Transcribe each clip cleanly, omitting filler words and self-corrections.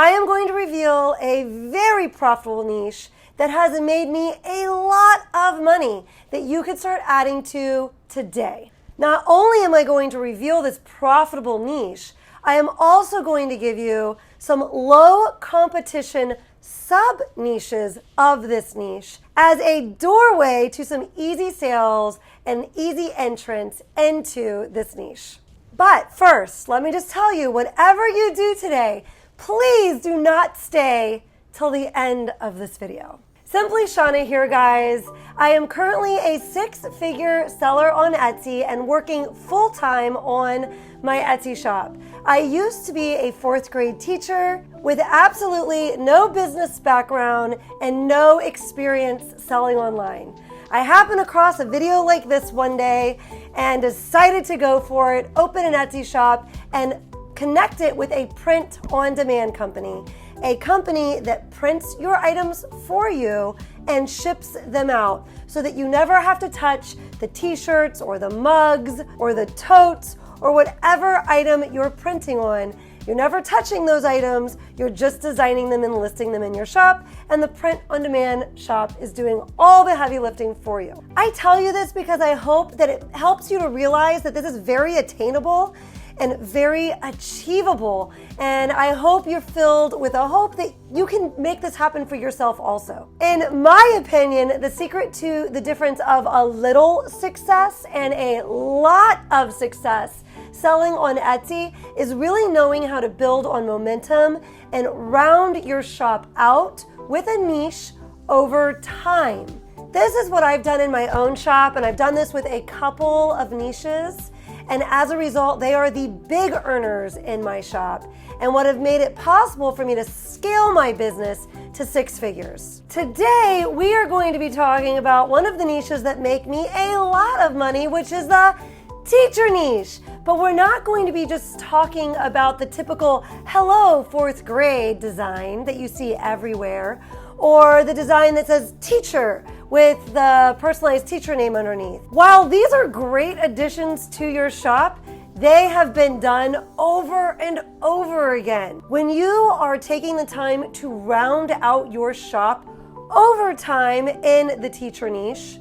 I am going to reveal a very profitable niche that has made me a lot of money that you could start adding to today. Not only am I going to reveal this profitable niche, I am also going to give you some low competition sub niches of this niche as a doorway to some easy sales and easy entrance into this niche. But first, let me just tell you, whatever you do today, please do not stay till the end of this video. Simply Shauna here, guys. I am currently a six-figure seller on Etsy and working full-time on my Etsy shop. I used to be a fourth grade teacher with absolutely no business background and no experience selling online. I happened across a video like this one day and decided to go for it, open an Etsy shop, and connect it with a print-on-demand company. A company that prints your items for you and ships them out so that you never have to touch the t-shirts or the mugs or the totes or whatever item you're printing on. You're never touching those items, you're just designing them and listing them in your shop, and the print-on-demand shop is doing all the heavy lifting for you. I tell you this because I hope that it helps you to realize that this is very attainable and very achievable. And I hope you're filled with a hope that you can make this happen for yourself also. In my opinion, the secret to the difference of a little success and a lot of success selling on Etsy is really knowing how to build on momentum and round your shop out with a niche over time. This is what I've done in my own shop, and I've done this with a couple of niches. And as a result, they are the big earners in my shop and what have made it possible for me to scale my business to six figures. Today, we are going to be talking about one of the niches that make me a lot of money, which is the teacher niche. But we're not going to be just talking about the typical hello fourth grade design that you see everywhere, or the design that says teacher with the personalized teacher name underneath. While these are great additions to your shop, they have been done over and over again. When you are taking the time to round out your shop over time in the teacher niche,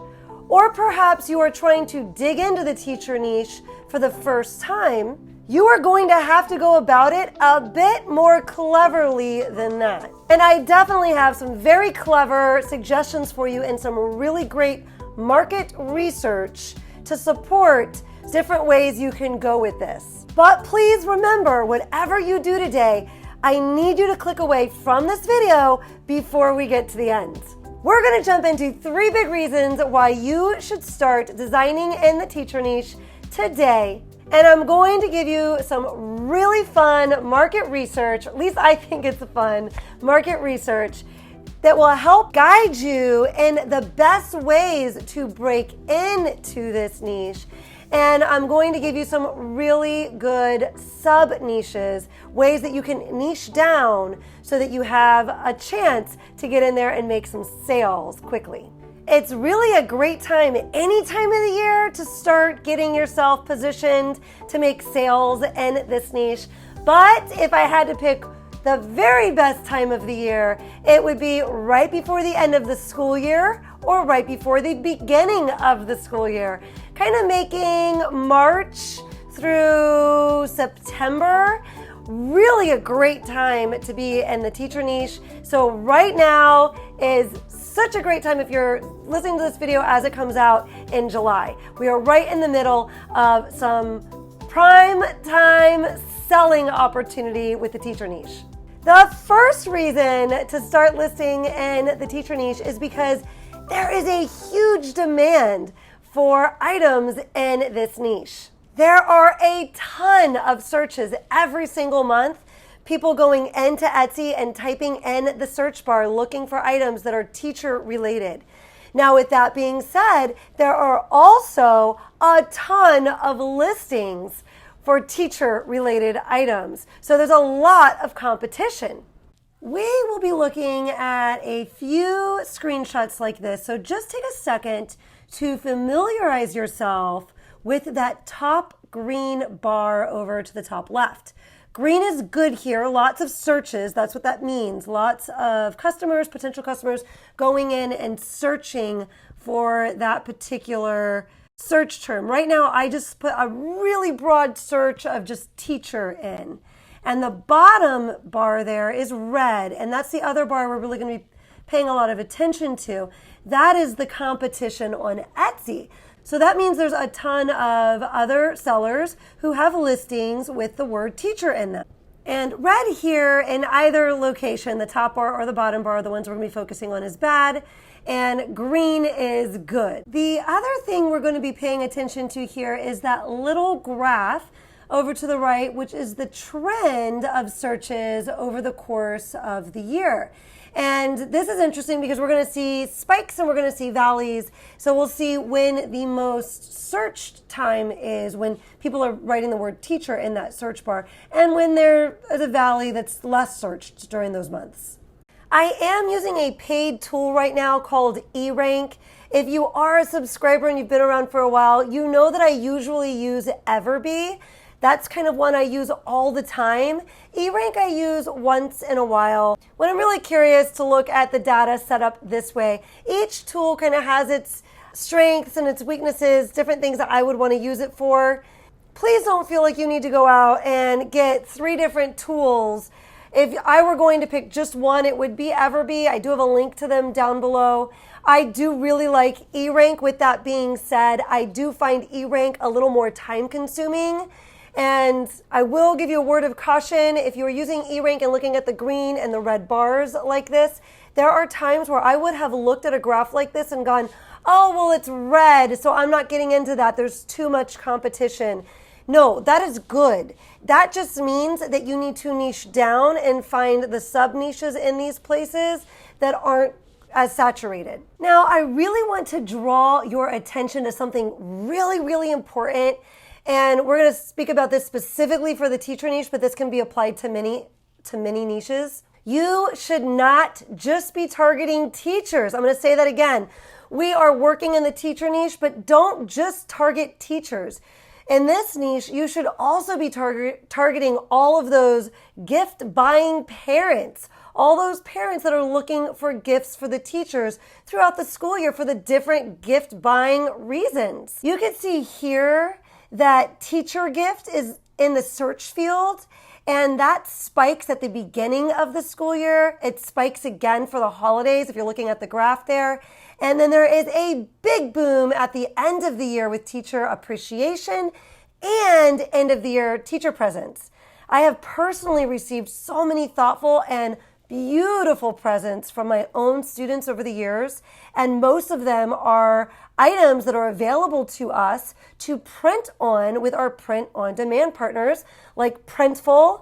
or perhaps you are trying to dig into the teacher niche for the first time, you are going to have to go about it a bit more cleverly than that. And I definitely have some very clever suggestions for you and some really great market research to support different ways you can go with this. But please remember, whatever you do today, I need you to click away from this video before we get to the end. We're going to jump into 3 big reasons why you should start designing in the teacher niche today. And I'm going to give you some really fun market research, at least I think it's fun, market research that will help guide you in the best ways to break into this niche. And I'm going to give you some really good sub-niches, ways that you can niche down so that you have a chance to get in there and make some sales quickly. It's really a great time any time of the year to start getting yourself positioned to make sales in this niche. But if I had to pick the very best time of the year, it would be right before the end of the school year or right before the beginning of the school year. Kind of making March through September really a great time to be in the teacher niche. So right now is such a great time if you're listening to this video as it comes out in July. We are right in the middle of some prime time selling opportunity with the teacher niche. The first reason to start listing in the teacher niche is because there is a huge demand for items in this niche. There are a ton of searches every single month, people going into Etsy and typing in the search bar looking for items that are teacher related. Now, with that being said, there are also a ton of listings for teacher related items. So there's a lot of competition. We will be looking at a few screenshots like this. So just take a second to familiarize yourself with that top green bar over to the top left. Green is good here. Lots of searches. That's what that means. Lots of customers, potential customers going in and searching for that particular search term. Right now, I just put a really broad search of just teacher in. And the bottom bar there is red. And that's the other bar we're really going to be paying a lot of attention to. That is the competition on Etsy. So that means there's a ton of other sellers who have listings with the word teacher in them. And red here in either location, the top bar or the bottom bar, the ones we're going to be focusing on, is bad, and green is good. The other thing we're going to be paying attention to here is that little graph over to the right, which is the trend of searches over the course of the year. And this is interesting because we're going to see spikes and we're going to see valleys. So we'll see when the most searched time is, when people are writing the word teacher in that search bar, and when there is a valley that's less searched during those months. I am using a paid tool right now called eRank. If you are a subscriber and you've been around for a while, you know that I usually use Everbee. That's kind of one I use all the time. eRank I use once in a while when I'm really curious to look at the data set up this way. Each tool kind of has its strengths and its weaknesses, different things that I would want to use it for. Please don't feel like you need to go out and get 3 different tools. If I were going to pick just one, it would be Everbee. I do have a link to them down below. I do really like eRank. With that being said, I do find eRank a little more time consuming. And I will give you a word of caution. If you are using eRank and looking at the green and the red bars like this, there are times where I would have looked at a graph like this and gone, oh, well, it's red, so I'm not getting into that. There's too much competition. No, that is good. That just means that you need to niche down and find the sub-niches in these places that aren't as saturated. Now, I really want to draw your attention to something really, really important. And we're going to speak about this specifically for the teacher niche, but this can be applied to many niches. You should not just be targeting teachers. I'm going to say that again. We are working in the teacher niche, but don't just target teachers. In this niche, you should also be targeting all of those gift-buying parents, all those parents that are looking for gifts for the teachers throughout the school year for the different gift-buying reasons. You can see here that teacher gift is in the search field, and that spikes at the beginning of the school year. It spikes again for the holidays if you're looking at the graph there. And then there is a big boom at the end of the year with teacher appreciation and end of the year teacher presents. I have personally received so many thoughtful and beautiful presents from my own students over the years, and most of them are items that are available to us to print on with our print on demand partners like Printful,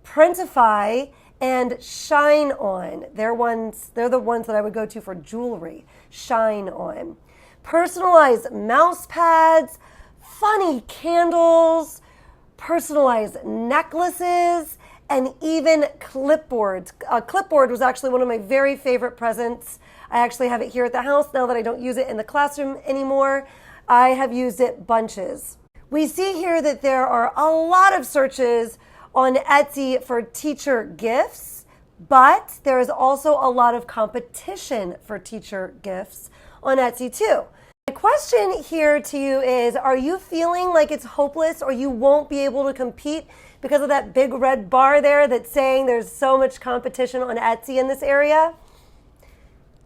Printify, and Shine On. They're the ones that I would go to for jewelry. Shine On. Personalized mouse pads, funny candles, personalized necklaces, and even clipboards. A clipboard was actually one of my very favorite presents. I actually have it here at the house now that I don't use it in the classroom anymore. I have used it bunches. We see here that there are a lot of searches on Etsy for teacher gifts, but there is also a lot of competition for teacher gifts on Etsy too. My question here to you is, are you feeling like it's hopeless or you won't be able to compete because of that big red bar there that's saying there's so much competition on Etsy in this area?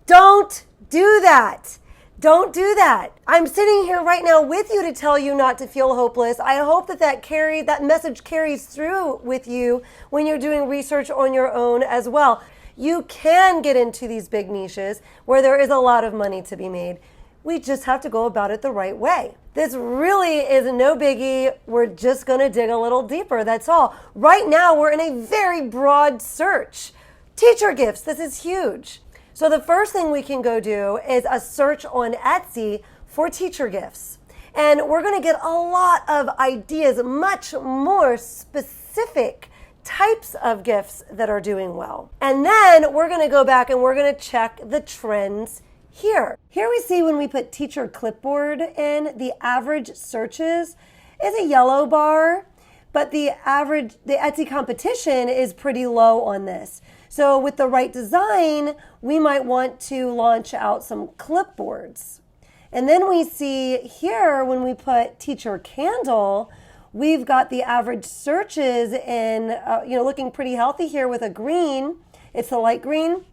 Don't do that. Don't do that. I'm sitting here right now with you to tell you not to feel hopeless. I hope that message carries through with you when you're doing research on your own as well. You can get into these big niches where there is a lot of money to be made. We just have to go about it the right way. This really is no biggie. We're just going to dig a little deeper. That's all. Right now, we're in a very broad search. Teacher gifts, this is huge. So the first thing we can go do is a search on Etsy for teacher gifts. And we're going to get a lot of ideas, much more specific types of gifts that are doing well. And then we're going to go back and we're going to check the trends here. Here we see when we put teacher clipboard in, the average searches is a yellow bar, but the Etsy competition is pretty low on this. So with the right design, we might want to launch out some clipboards. And then we see here when we put teacher candle, we've got the average searches in, looking pretty healthy here with a green. It's the light green,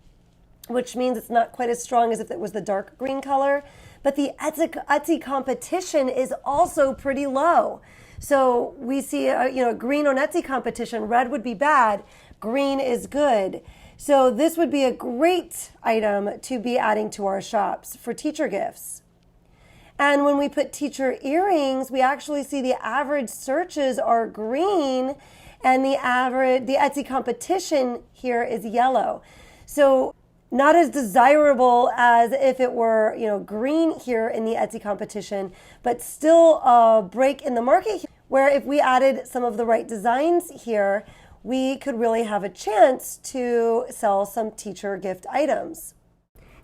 which means it's not quite as strong as if it was the dark green color. But the Etsy competition is also pretty low. So we see green on Etsy competition. Red would be bad. Green is good. So this would be a great item to be adding to our shops for teacher gifts. And when we put teacher earrings, we actually see the average searches are green and the Etsy competition here is yellow. So not as desirable as if it were, green here in the Etsy competition, but still a break in the market where if we added some of the right designs here, we could really have a chance to sell some teacher gift items.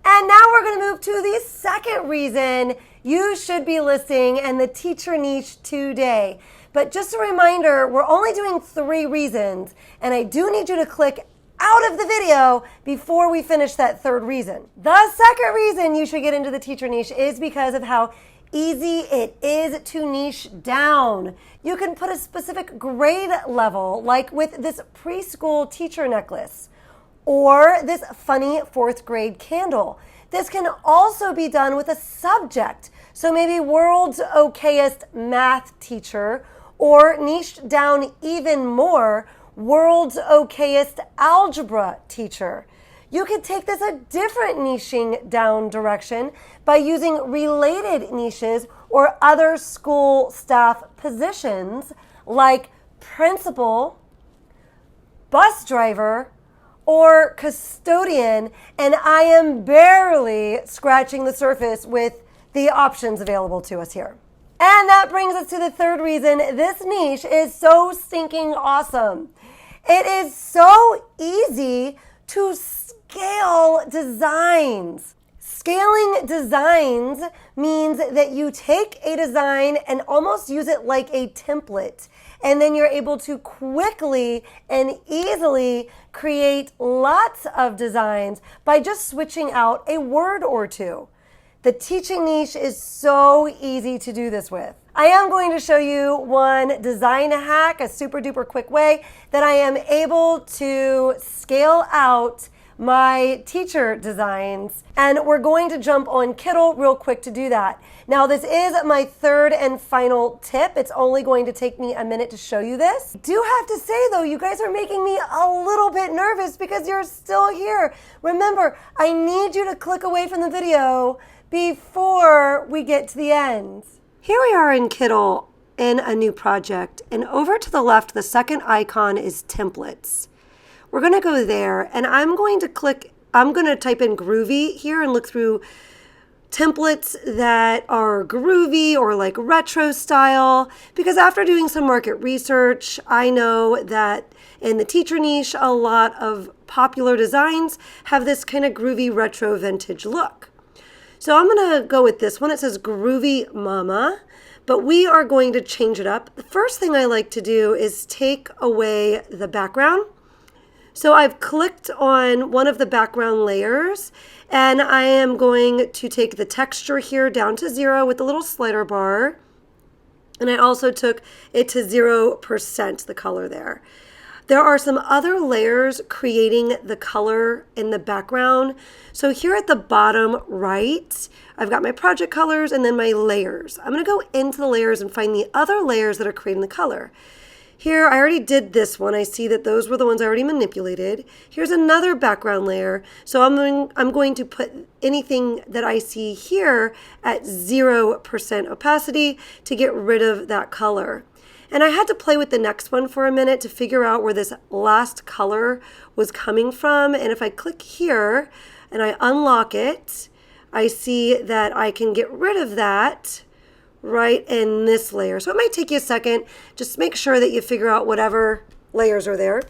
And now we're going to move to the second reason you should be listing in the teacher niche today. But just a reminder, we're only doing 3 reasons, and I do need you to click out of the video before we finish that third reason. The second reason you should get into the teacher niche is because of how easy it is to niche down. You can put a specific grade level, like with this preschool teacher necklace, or this funny 4th grade candle. This can also be done with a subject. So maybe world's okayest math teacher, or niched down even more, world's okayest algebra teacher. You could take this a different niching down direction by using related niches or other school staff positions like principal, bus driver, or custodian, and I am barely scratching the surface with the options available to us here. And that brings us to the third reason this niche is so stinking awesome. It is so easy to scale designs. Scaling designs means that you take a design and almost use it like a template, and then you're able to quickly and easily create lots of designs by just switching out a word or two. The teaching niche is so easy to do this with. I am going to show you one design hack, a super duper quick way that I am able to scale out my teacher designs, and we're going to jump on Kittl real quick to do that. Now this is my third and final tip. It's only going to take me a minute to show you this. I do have to say though, you guys are making me a little bit nervous because you're still here. Remember, I need you to click away from the video before we get to the end. Here we are in Kittl in a new project, and over to the left, the second icon is templates. We're going to go there, and I'm going to type in groovy here and look through templates that are groovy or like retro style, because after doing some market research, I know that in the teacher niche, a lot of popular designs have this kind of groovy retro vintage look. So I'm going to go with this one. It says Groovy Mama, but we are going to change it up. The first thing I like to do is take away the background. So I've clicked on one of the background layers, and I am going to take the texture here down to 0 with the little slider bar. And I also took it to 0%, the color there. There are some other layers creating the color in the background. So here at the bottom right, I've got my project colors and then my layers. I'm going to go into the layers and find the other layers that are creating the color. Here, I already did this one. I see that those were the ones I already manipulated. Here's another background layer. So I'm going to put anything that I see here at 0% opacity to get rid of that color. And I had to play with the next one for a minute to figure out where this last color was coming from. And if I click here and I unlock it, I see that I can get rid of that right in this layer. So it might take you a second. Just make sure that you figure out whatever layers are there.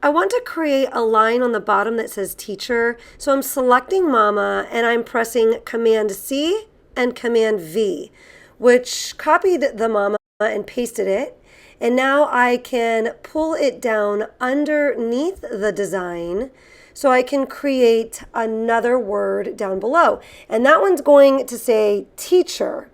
I want to create a line on the bottom that says teacher. So I'm selecting Mama and I'm pressing Command C and Command V, which copied the Mama and pasted it. And now I can pull it down underneath the design so I can create another word down below. And that one's going to say teacher.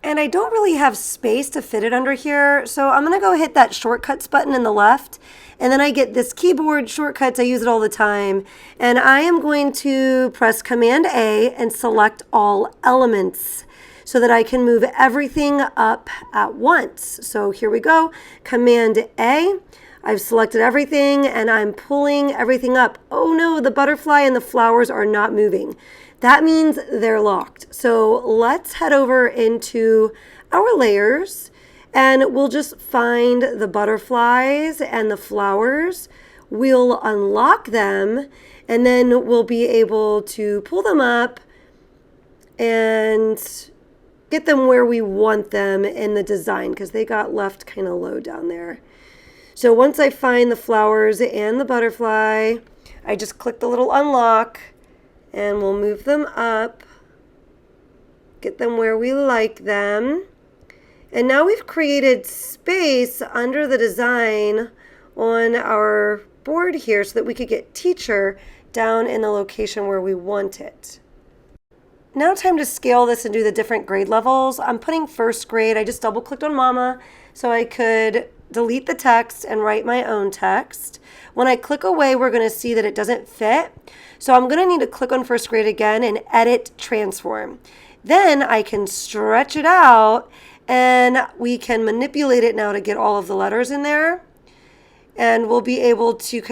And I don't really have space to fit it under here, so I'm gonna go hit that shortcuts button in the left, and then I get this keyboard shortcuts, I use it all the time, and I am going to press Command A and select all elements so that I can move everything up at once. So here we go, Command A. I've selected everything and I'm pulling everything up. Oh no, the butterfly and the flowers are not moving. That means they're locked. So let's head over into our layers and we'll just find the butterflies and the flowers. We'll unlock them and then we'll be able to pull them up and get them where we want them in the design because they got left kind of low down there. So once I find the flowers and the butterfly, I just click the little unlock and we'll move them up, get them where we like them. And now we've created space under the design on our board here so that we could get teacher down in the location where we want it. Now time to scale this and do the different grade levels. I'm putting first grade. I just double clicked on Mama so I could delete the text and write my own text. When I click away, we're going to see that it doesn't fit. So I'm going to need to click on first grade again and edit transform. Then I can stretch it out and we can manipulate it now to get all of the letters in there. And we'll be able to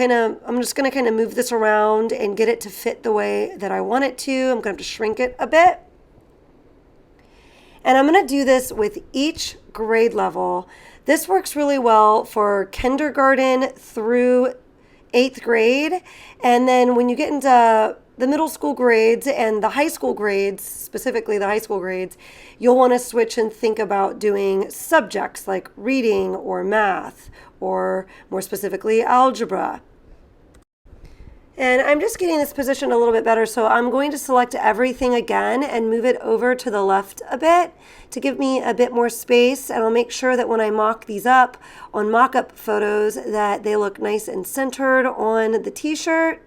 I'm just going to move this around and get it to fit the way that I want it to. I'm going to have to shrink it a bit. And I'm going to do this with each grade level. This works really well for kindergarten through 8th grade. And then when you get into the middle school grades and the high school grades, specifically the high school grades, you'll want to switch and think about doing subjects like reading or math or more specifically algebra. And I'm just getting this positioned a little bit better, so I'm going to select everything again and move it over to the left a bit to give me a bit more space, and I'll make sure that when I mock these up on mock-up photos that they look nice and centered on the t-shirt.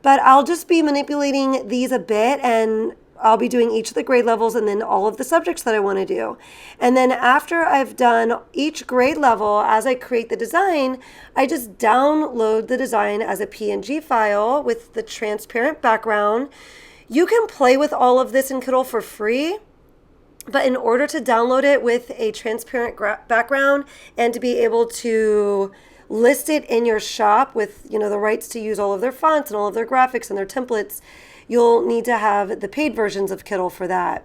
But I'll just be manipulating these a bit and I'll be doing each of the grade levels and then all of the subjects that I want to do. And then after I've done each grade level, as I create the design, I just download the design as a PNG file with the transparent background. You can play with all of this in Kittl for free, but in order to download it with a transparent background and to be able to list it in your shop with, the rights to use all of their fonts and all of their graphics and their templates, you'll need to have the paid versions of Kittl for that.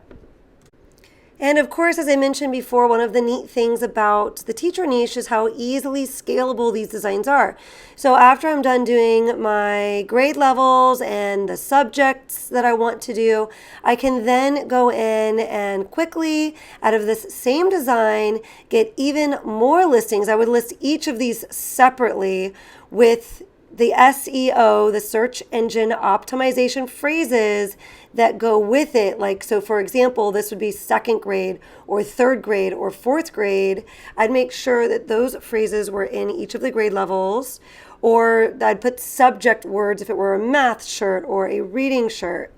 And of course, as I mentioned before, one of the neat things about the teacher niche is how easily scalable these designs are. So after I'm done doing my grade levels and the subjects that I want to do, I can then go in and quickly, out of this same design, get even more listings. I would list each of these separately with the SEO, the search engine optimization phrases that go with it. Like, so for example, this would be 2nd grade or 3rd grade or 4th grade. I'd make sure that those phrases were in each of the grade levels, or I'd put subject words if it were a math shirt or a reading shirt.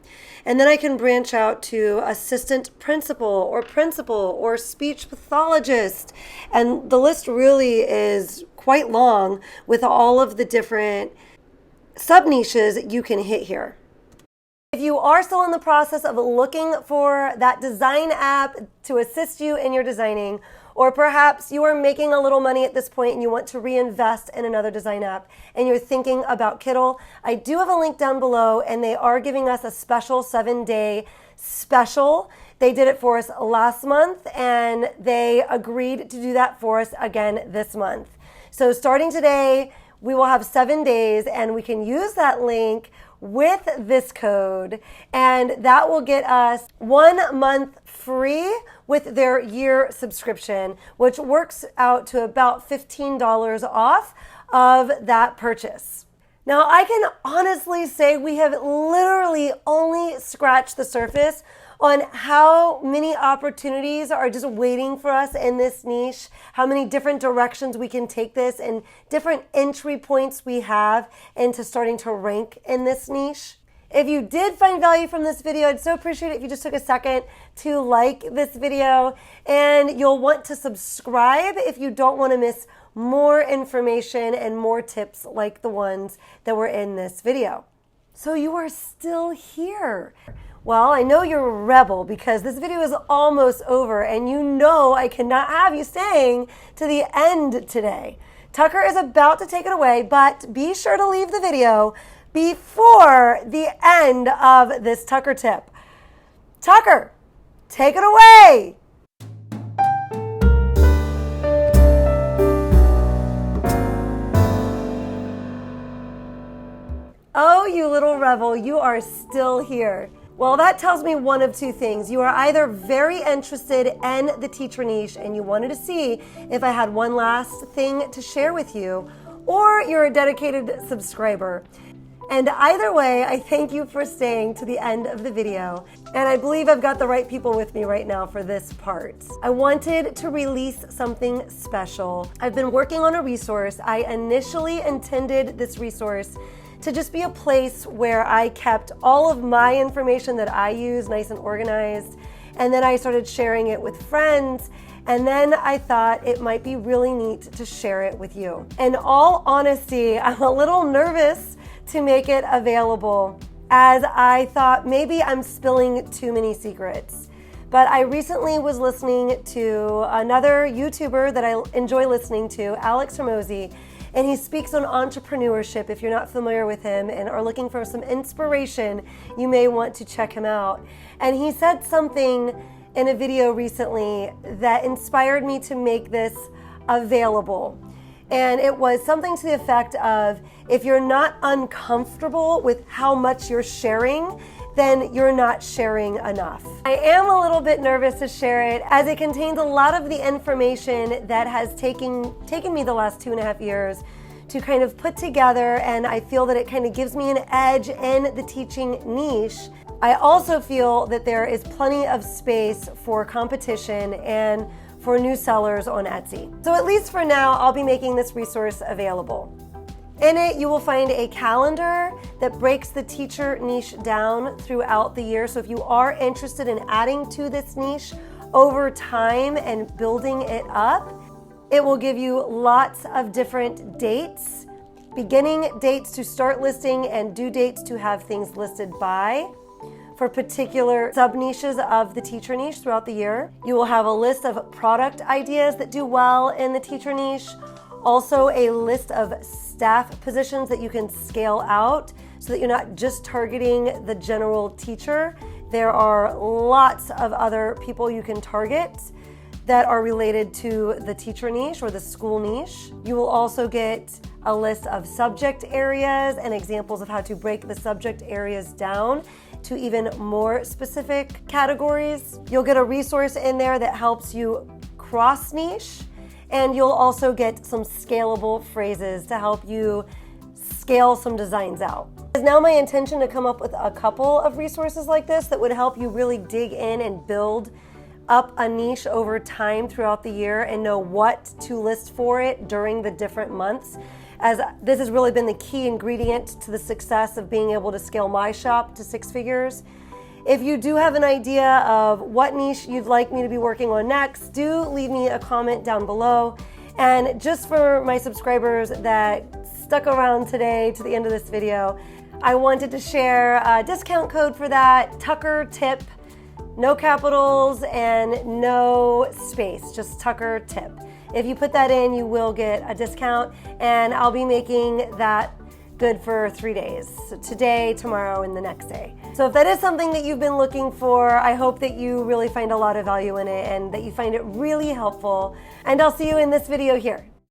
And then I can branch out to assistant principal or speech pathologist. And the list really is quite long with all of the different sub-niches you can hit here. If you are still in the process of looking for that design app to assist you in your designing, or perhaps you are making a little money at this point and you want to reinvest in another design app and you're thinking about Kittl, I do have a link down below and they are giving us a special 7-day special. They did it for us last month and they agreed to do that for us again this month. So starting today, we will have 7 days and we can use that link with this code, and that will get us 1 month free with their year subscription, which works out to about $15 off of that purchase. Now, I can honestly say we have literally only scratched the surface on how many opportunities are just waiting for us in this niche, how many different directions we can take this, and different entry points we have into starting to rank in this niche. If you did find value from this video, I'd so appreciate it if you just took a second to like this video, and you'll want to subscribe if you don't want to miss more information and more tips like the ones that were in this video. So you are still here. Well, I know you're a rebel because this video is almost over and you know I cannot have you staying to the end today. Tucker is about to take it away, but be sure to leave the video before the end of this Tucker tip. Tucker, take it away. Oh, you little rebel, you are still here. Well, that tells me one of two things. You are either very interested in the teacher niche and you wanted to see if I had one last thing to share with you, or you're a dedicated subscriber. And either way, I thank you for staying to the end of the video. And I believe I've got the right people with me right now for this part. I wanted to release something special. I've been working on a resource. I initially intended this resource to just be a place where I kept all of my information that I use nice and organized. And then I started sharing it with friends. And then I thought it might be really neat to share it with you. In all honesty, I'm a little nervous to make it available, as I thought maybe I'm spilling too many secrets. But I recently was listening to another YouTuber that I enjoy listening to, Alex Hormozi, and he speaks on entrepreneurship. If you're not familiar with him and are looking for some inspiration, you may want to check him out. And he said something in a video recently that inspired me to make this available. And it was something to the effect of, if you're not uncomfortable with how much you're sharing, then you're not sharing enough. I am a little bit nervous to share it, as it contains a lot of the information that has taken me the last 2.5 years to kind of put together, and I feel that it kind of gives me an edge in the teaching niche. I also feel that there is plenty of space for competition and for new sellers on Etsy. So at least for now, I'll be making this resource available. In it, you will find a calendar that breaks the teacher niche down throughout the year. So if you are interested in adding to this niche over time and building it up, it will give you lots of different dates, beginning dates to start listing and due dates to have things listed by, for particular sub-niches of the teacher niche throughout the year. You will have a list of product ideas that do well in the teacher niche, also a list of staff positions that you can scale out so that you're not just targeting the general teacher. There are lots of other people you can target that are related to the teacher niche or the school niche. You will also get a list of subject areas and examples of how to break the subject areas down to even more specific categories. You'll get a resource in there that helps you cross niche, and you'll also get some scalable phrases to help you scale some designs out. It's now my intention to come up with a couple of resources like this that would help you really dig in and build up a niche over time throughout the year and know what to list for it during the different months, as this has really been the key ingredient to the success of being able to scale my shop to 6 figures. If you do have an idea of what niche you'd like me to be working on next, do leave me a comment down below. And just for my subscribers that stuck around today to the end of this video, I wanted to share a discount code for that, Tucker Tip. No capitals and no space, just Tucker Tip. If you put that in, you will get a discount, and I'll be making that good for 3 days. So today, tomorrow, and the next day. So if that is something that you've been looking for, I hope that you really find a lot of value in it and that you find it really helpful. And I'll see you in this video here.